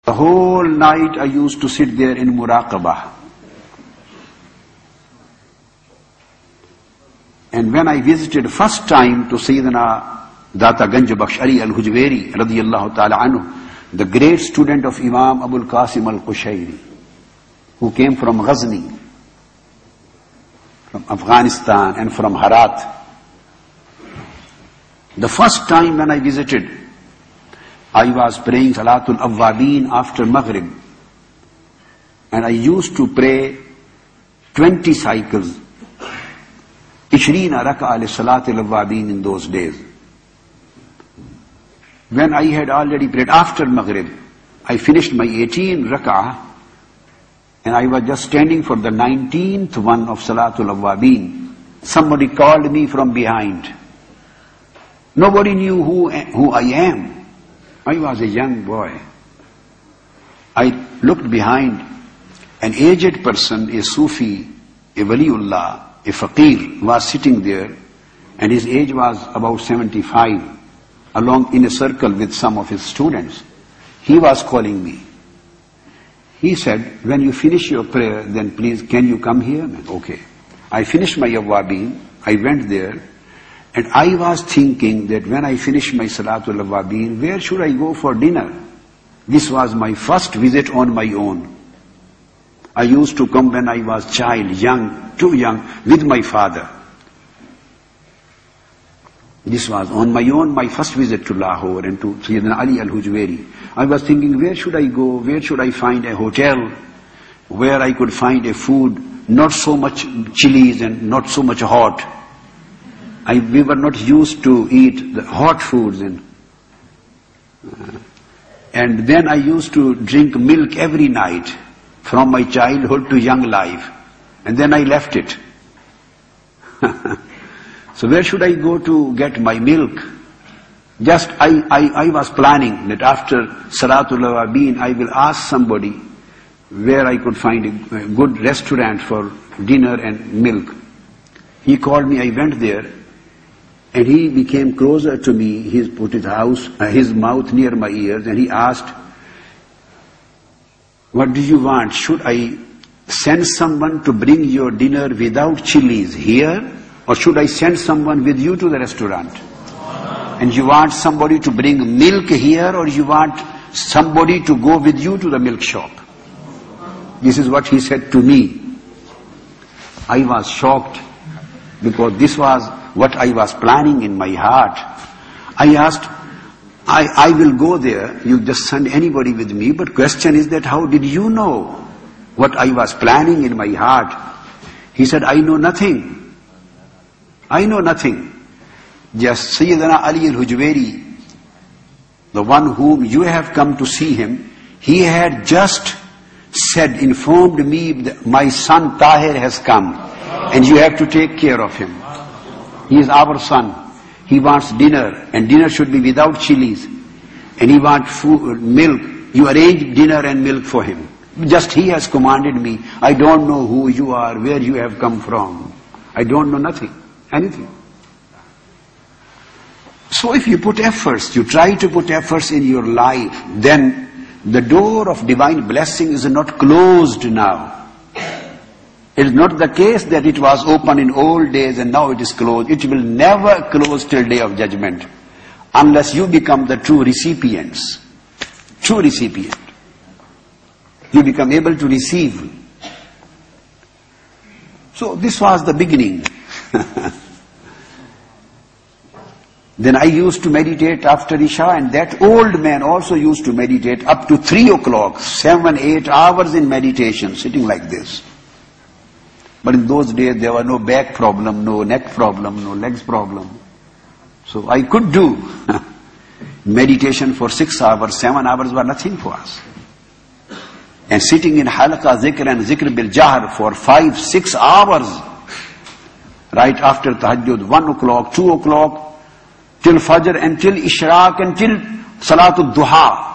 The whole night I used to sit there in muraqabah. And when I visited first time to Sayyidina Data Ganj Bakhsh Ali al-Hujweri radiyallahu ta'ala anhu, the great student of Imam Abul Qasim al-Qushayri, who came from Ghazni, from Afghanistan and from Herat. The first time when I visited, I was praying Salatul Awwabin after Maghrib. And I used to pray 20 cycles, 20 rak'ah Salatul Awwabin in those days. When I had already prayed after Maghrib, I finished my 18 rak'ah and I was just standing for the 19th one of Salatul Awwabin. Somebody called me from behind. Nobody knew who I am. I was a young boy. I looked behind. An aged person, a Sufi, a Waliullah, a Faqir, was sitting there, and his age was about 75, along in a circle with some of his students. He was calling me. He said, when you finish your prayer, then please, can you come here? Okay. I finished my Awwabin, I went there, and I was thinking that when I finish my Salatul Awwabin, where should I go for dinner? This was my first visit on my own. I used to come when I was child, young, too young, with my father. This was on my own, my first visit to Lahore and to Sayyidina Ali al-Hujweri. I was thinking, where should I go? Where should I find a hotel where I could find a food, not so much chilies and not so much hot. We were not used to eat the hot foods. And then I used to drink milk every night from my childhood to young life. And then I left it. So where should I go to get my milk? Just I was planning that after Salatul Awwabin I will ask somebody where I could find a good restaurant for dinner and milk. He called me, I went there. And he became closer to me. He put his mouth near my ears, and he asked, what do you want? Should I send someone to bring your dinner without chilies here? Or should I send someone with you to the restaurant? And you want somebody to bring milk here, or you want somebody to go with you to the milk shop? This is what he said to me. I was shocked, because this was what I was planning in my heart. I asked, I will go there, you just send anybody with me, but question is that how did you know what I was planning in my heart? He said, I know nothing. I know nothing. Just Sayyidina Ali al-Hujweri, the one whom you have come to see him, he had just informed me that my son Tahir has come and you have to take care of him. He is our son. He wants dinner, and dinner should be without chilies. And he wants food, milk. You arrange dinner and milk for him. Just he has commanded me. I don't know who you are, where you have come from. I don't know nothing, anything. So if you put efforts, you try to put efforts in your life, then the door of divine blessing is not closed now. It is not the case that it was open in old days and now it is closed. It will never close till day of judgment unless you become the true recipients. True recipient. You become able to receive. So this was the beginning. Then I used to meditate after Isha, and that old man also used to meditate up to 3 o'clock, 7, 8 hours in meditation, sitting like this. But in those days there was no back problem, no neck problem, no legs problem. So I could do meditation for 6 hours, 7 hours were nothing for us. And sitting in halqa zikr and zikr bil jahr for 5, 6 hours, right after tahajjud, 1 o'clock, 2 o'clock, till fajr and till ishraq and till salatul duha.